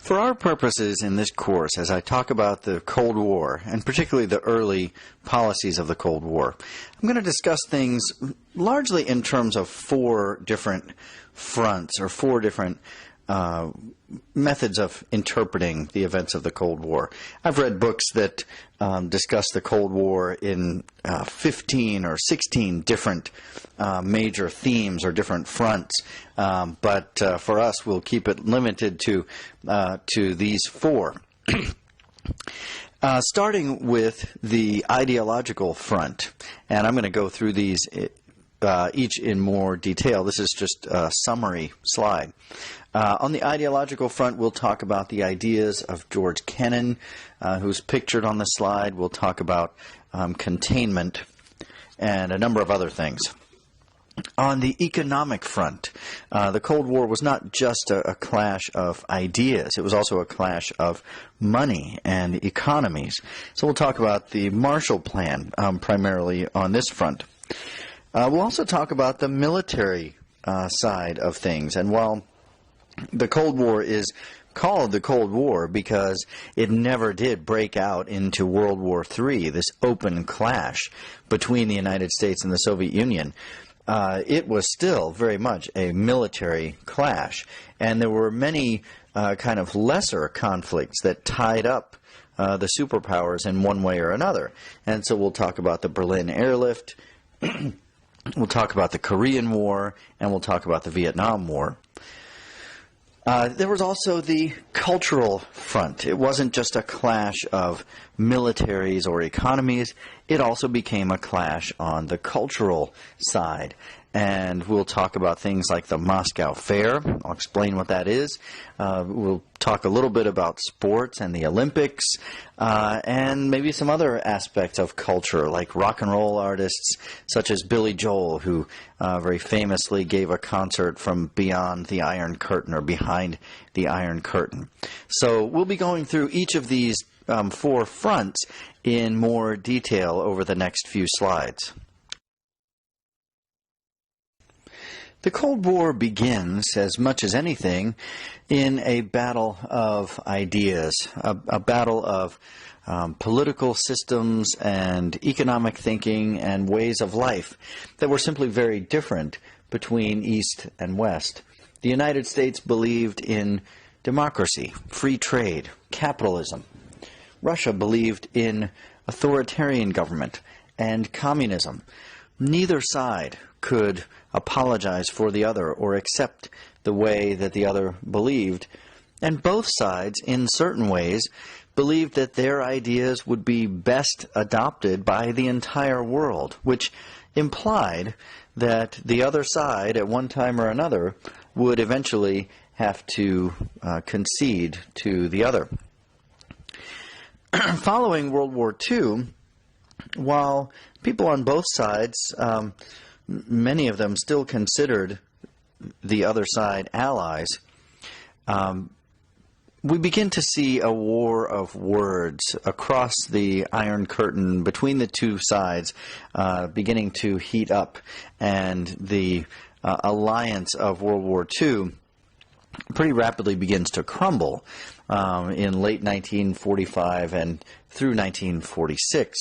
For our purposes in this course, as I talk about the Cold War, and particularly the early policies of the Cold War, I'm going to discuss things largely in terms of four different fronts, or four different methods of interpreting the events of the Cold War. I've read books that discuss the Cold War in 15 or 16 different major themes or different fronts, but for us we'll keep it limited to these four. Starting with the ideological front, and I'm going to go through these each in more detail. This is just a summary slide. On the ideological front, we'll talk about the ideas of George Kennan, who's pictured on the slide. We'll talk about containment and a number of other things. On the economic front, the Cold War was not just a clash of ideas. It was also a clash of money and economies. So we'll talk about the Marshall Plan primarily on this front. We'll also talk about the military side of things. And while the Cold War is called the Cold War because it never did break out into World War III, this open clash between the United States and the Soviet Union, it was still very much a military clash. And there were many kind of lesser conflicts that tied up the superpowers in one way or another. And so we'll talk about the Berlin airlift, we'll talk about the Korean War, and we'll talk about the Vietnam War. There was also the cultural front. It wasn't just a clash of militaries or economies. It also became a clash on the cultural side. And we'll talk about things like the Moscow Fair. I'll explain what that is. We'll talk a little bit about sports and the Olympics, and maybe some other aspects of culture, like rock and roll artists such as Billy Joel, who very famously gave a concert from beyond the Iron Curtain, or behind the Iron Curtain. So we'll be going through each of these four fronts in more detail over the next few slides. The Cold War begins, as much as anything, in a battle of ideas, a battle of political systems and economic thinking and ways of life that were simply very different between East and West. The United States believed in democracy, free trade, capitalism. Russia believed in authoritarian government and communism. Neither side could apologize for the other or accept the way that the other believed, and both sides, in certain ways, believed that their ideas would be best adopted by the entire world, which implied that the other side, at one time or another, would eventually have to concede to the other. Following World War II, while people on both sides, many of them still considered the other side allies, we begin to see a war of words across the Iron Curtain between the two sides beginning to heat up, and the alliance of World War II pretty rapidly begins to crumble in late 1945 and through 1946.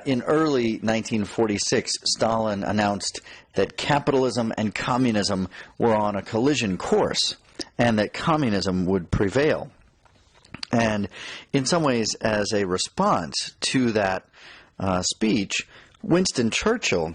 In early 1946, Stalin announced that capitalism and communism were on a collision course, and that communism would prevail. And in some ways, as a response to that speech, Winston Churchill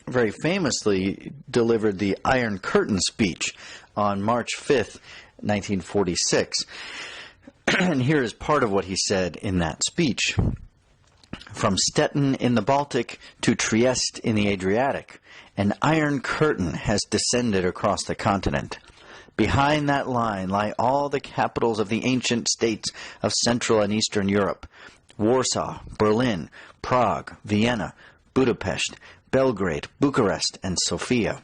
very famously delivered the Iron Curtain speech on March 5th, 1946. And here is part of what he said in that speech. From Stettin in the Baltic to Trieste in the Adriatic, an iron curtain has descended across the continent. Behind that line lie all the capitals of the ancient states of Central and Eastern Europe: Warsaw, Berlin, Prague, Vienna, Budapest, Belgrade, Bucharest, and Sofia.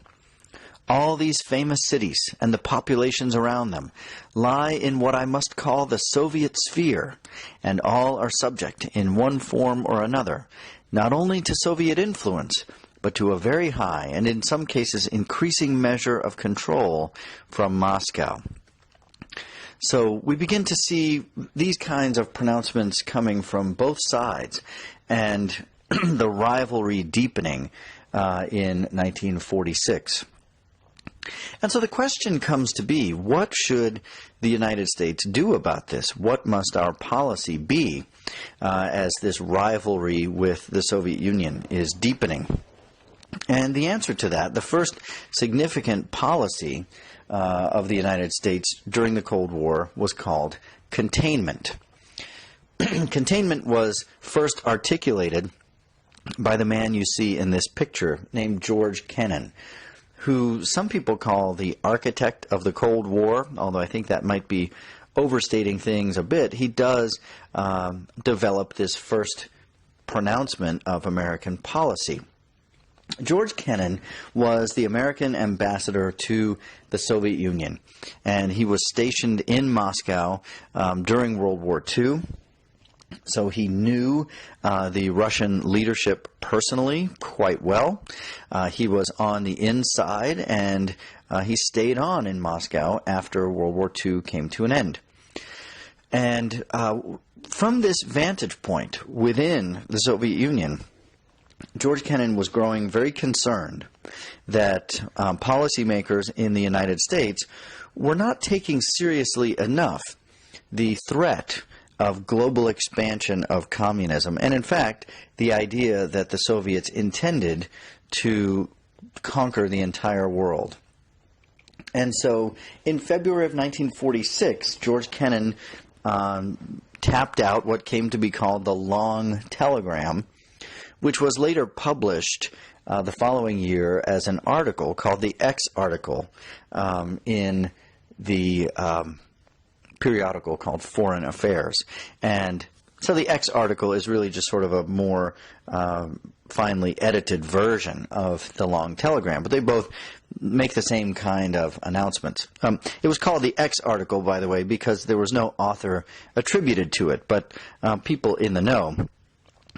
All these famous cities and the populations around them lie in what I must call the Soviet sphere, and all are subject in one form or another, not only to Soviet influence, but to a very high and in some cases increasing measure of control from Moscow. So we begin to see these kinds of pronouncements coming from both sides, and the rivalry deepening in 1946. And so the question comes to be, what should the United States do about this? What must our policy be as this rivalry with the Soviet Union is deepening? And the answer to that, the first significant policy of the United States during the Cold War was called containment. Containment was first articulated by the man you see in this picture named George Kennan, who some people call the architect of the Cold War, although I think that might be overstating things a bit. He does develop this first pronouncement of American policy. George Kennan was the American ambassador to the Soviet Union, and he was stationed in Moscow during World War II. So he knew the Russian leadership personally quite well. He was on the inside, and he stayed on in Moscow after World War II came to an end. And from this vantage point within the Soviet Union, George Kennan was growing very concerned that policymakers in the United States were not taking seriously enough the threat of global expansion of communism, and in fact, the idea that the Soviets intended to conquer the entire world. And so, in February of 1946, George Kennan tapped out what came to be called the Long Telegram, which was later published the following year as an article called the X article in the periodical called Foreign Affairs. And so the X article is really just sort of a more finely edited version of the Long Telegram, but they both make the same kind of announcements. It was called the X article, by the way, because there was no author attributed to it, but people in the know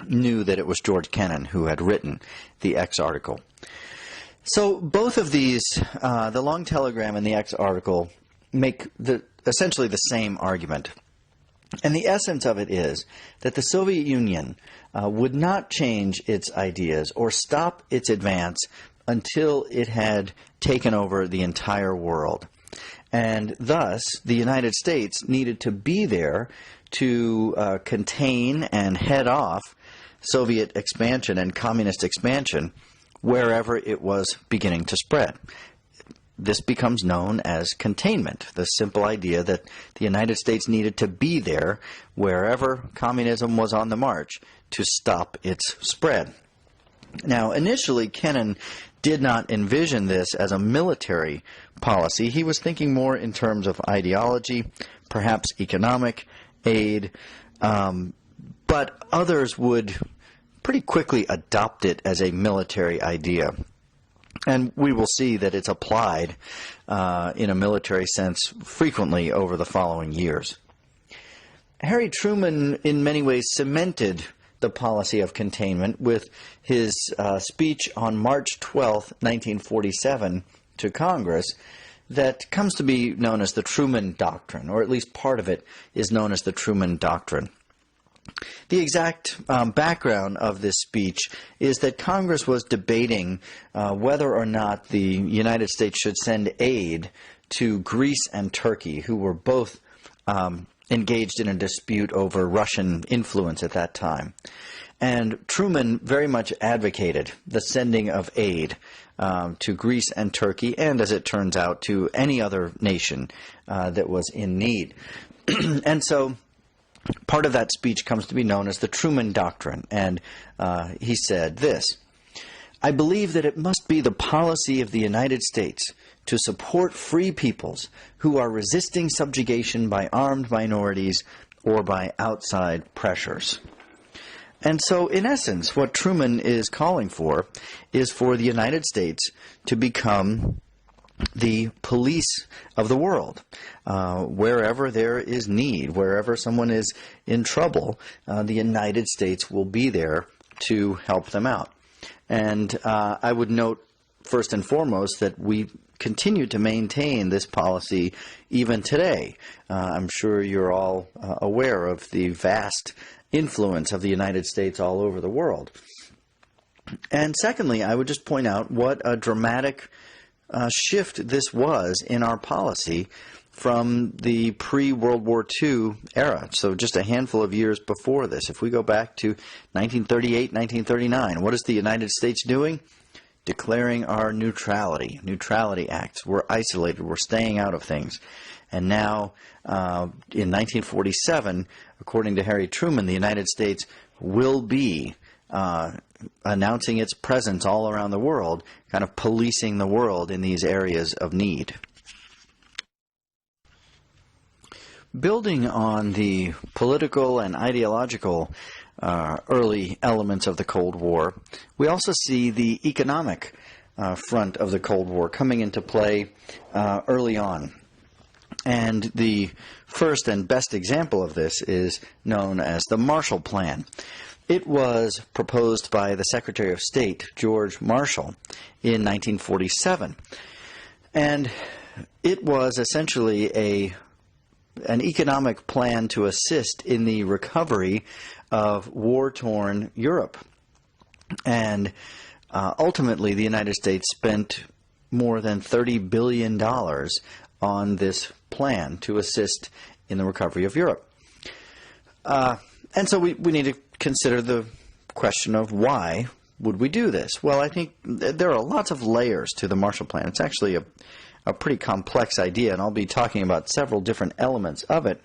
knew that it was George Kennan who had written the X article. So both of these, the Long Telegram and the X article, make essentially the same argument. And the essence of it is that the Soviet Union would not change its ideas or stop its advance until it had taken over the entire world. And thus, the United States needed to be there to contain and head off Soviet expansion and communist expansion wherever it was beginning to spread. This becomes known as containment, the simple idea that the United States needed to be there wherever communism was on the march to stop its spread. Now, initially, Kennan did not envision this as a military policy. He was thinking more in terms of ideology, perhaps economic aid, but others would pretty quickly adopt it as a military idea. And we will see that it's applied in a military sense frequently over the following years. Harry Truman, in many ways, cemented the policy of containment with his speech on March 12, 1947, to Congress that comes to be known as the Truman Doctrine, or at least part of it is known as the Truman Doctrine. The exact background of this speech is that Congress was debating whether or not the United States should send aid to Greece and Turkey, who were both engaged in a dispute over Russian influence at that time. And Truman very much advocated the sending of aid to Greece and Turkey, and as it turns out, to any other nation that was in need. And so part of that speech comes to be known as the Truman Doctrine, and he said this: "I believe that it must be the policy of the United States to support free peoples who are resisting subjugation by armed minorities or by outside pressures." And so, in essence, what Truman is calling for is for the United States to become the police of the world. Wherever there is need, wherever someone is in trouble, the United States will be there to help them out. And I would note first and foremost, that we continue to maintain this policy even today. I'm sure you're all aware of the vast influence of the United States all over the world. And secondly, I would just point out what a dramatic shift this was in our policy from the pre-World War II era, so just a handful of years before this. If we go back to 1938, 1939, what is the United States doing? Declaring our neutrality acts. We're isolated. We're staying out of things. And now, in 1947, according to Harry Truman, the United States will be announcing its presence all around the world, kind of policing the world in these areas of need. Building on the political and ideological early elements of the Cold War, we also see the economic front of the Cold War coming into play early on. And the first and best example of this is known as the Marshall Plan. It was proposed by the Secretary of State, George Marshall, in 1947. And it was essentially an economic plan to assist in the recovery of war-torn Europe. And ultimately, the United States spent more than $30 billion on this plan to assist in the recovery of Europe. And so we need to consider the question of why would we do this? Well, I think there are lots of layers to the Marshall Plan. It's actually a pretty complex idea, and I'll be talking about several different elements of it.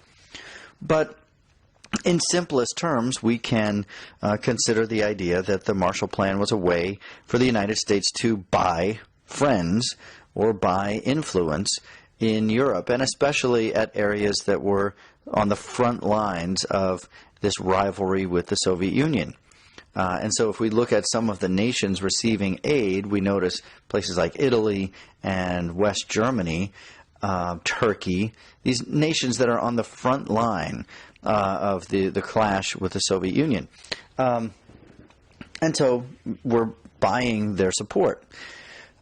But in simplest terms, we can consider the idea that the Marshall Plan was a way for the United States to buy friends or buy influence in Europe, and especially at areas that were on the front lines of this rivalry with the Soviet Union. And so if we look at some of the nations receiving aid, we notice places like Italy and West Germany, Turkey, these nations that are on the front line of the clash with the Soviet Union. And so we're buying their support.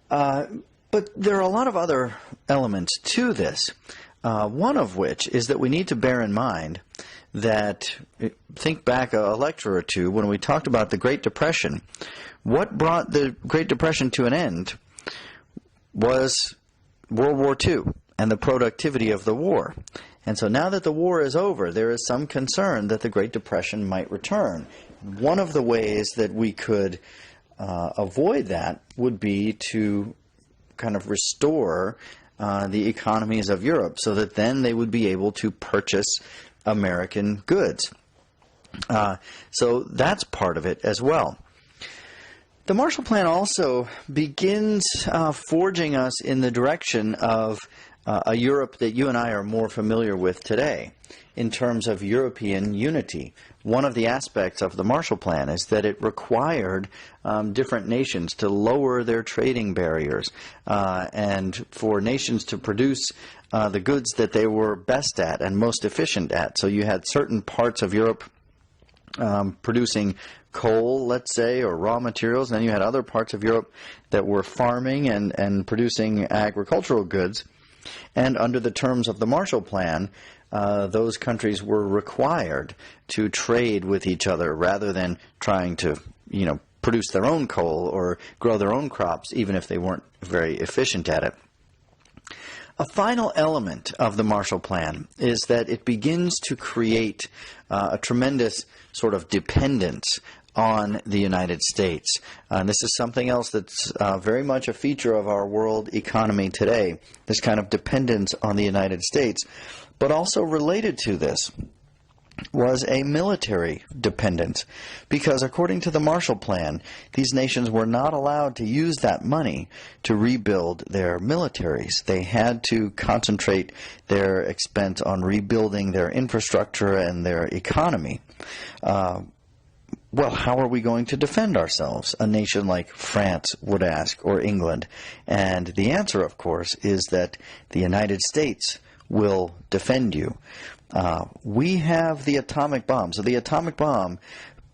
But there are a lot of other elements to this, one of which is that we need to bear in mind that, think back a lecture or two when we talked about the Great Depression. What brought the Great Depression to an end was World War II and the productivity of the war. And so now that the war is over, there is some concern that the Great Depression might return. One of the ways that we could avoid that would be to kind of restore the economies of Europe so that then they would be able to purchase American goods. So that's part of it as well. The Marshall Plan also begins forging us in the direction of a Europe that you and I are more familiar with today in terms of European unity. One of the aspects of the Marshall Plan is that it required different nations to lower their trading barriers and for nations to produce the goods that they were best at and most efficient at. So you had certain parts of Europe producing coal, let's say, or raw materials, and then you had other parts of Europe that were farming and producing agricultural goods. And under the terms of the Marshall Plan, those countries were required to trade with each other rather than trying to, produce their own coal or grow their own crops, even if they weren't very efficient at it. A final element of the Marshall Plan is that it begins to create a tremendous sort of dependence on the United States. And this is something else that's very much a feature of our world economy today, this kind of dependence on the United States. But also related to this was a military dependence, because according to the Marshall Plan, these nations were not allowed to use that money to rebuild their militaries. They had to concentrate their expense on rebuilding their infrastructure and their economy. Well, how are we going to defend ourselves? A nation like France would ask, or England. And the answer, of course, is that the United States will defend you. We have the atomic bomb. So the atomic bomb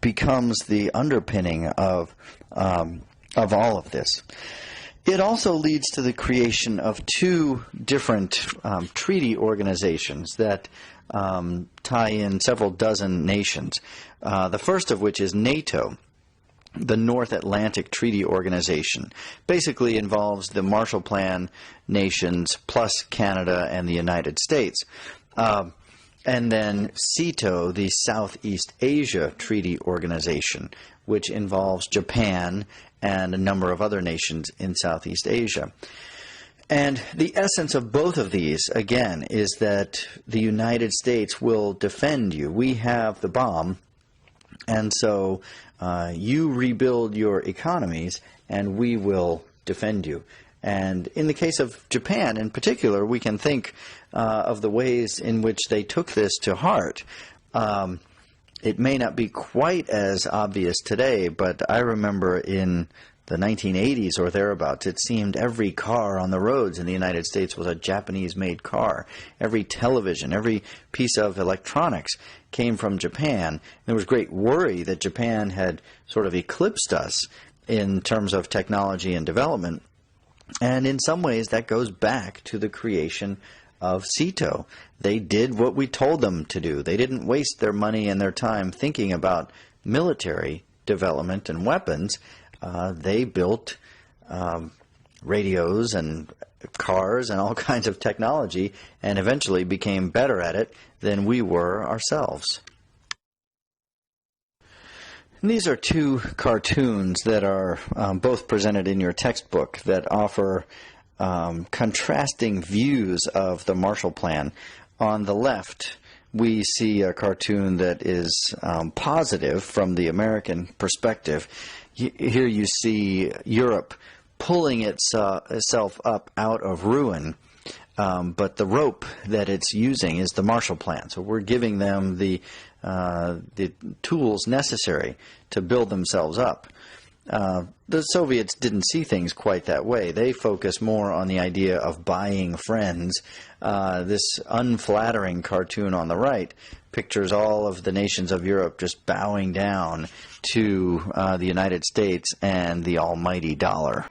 becomes the underpinning of all of this. It also leads to the creation of two different treaty organizations that tie in several dozen nations. The first of which is NATO, the North Atlantic Treaty Organization. Basically involves the Marshall Plan nations plus Canada and the United States. And then SEATO, the Southeast Asia Treaty Organization, which involves Japan and a number of other nations in Southeast Asia. And the essence of both of these, again, is that the United States will defend you. We have the bomb, and so you rebuild your economies, and we will defend you. And in the case of Japan in particular, we can think of the ways in which they took this to heart. It may not be quite as obvious today, but I remember in the 1980s or thereabouts, it seemed every car on the roads in the United States was a Japanese-made car. Every television, every piece of electronics came from Japan. There was great worry that Japan had sort of eclipsed us in terms of technology and development. And in some ways, that goes back to the creation of SEATO. They did what we told them to do. They didn't waste their money and their time thinking about military development and weapons. They built radios and cars and all kinds of technology and eventually became better at it than we were ourselves. And these are two cartoons that are both presented in your textbook that offer contrasting views of the Marshall Plan. On the left, we see a cartoon that is positive from the American perspective. Here you see Europe pulling itself up out of ruin, but the rope that it's using is the Marshall Plan. So we're giving them the tools necessary to build themselves up. The Soviets didn't see things quite that way. They focused more on the idea of buying friends. This unflattering cartoon on the right pictures all of the nations of Europe just bowing down to the United States and the almighty dollar.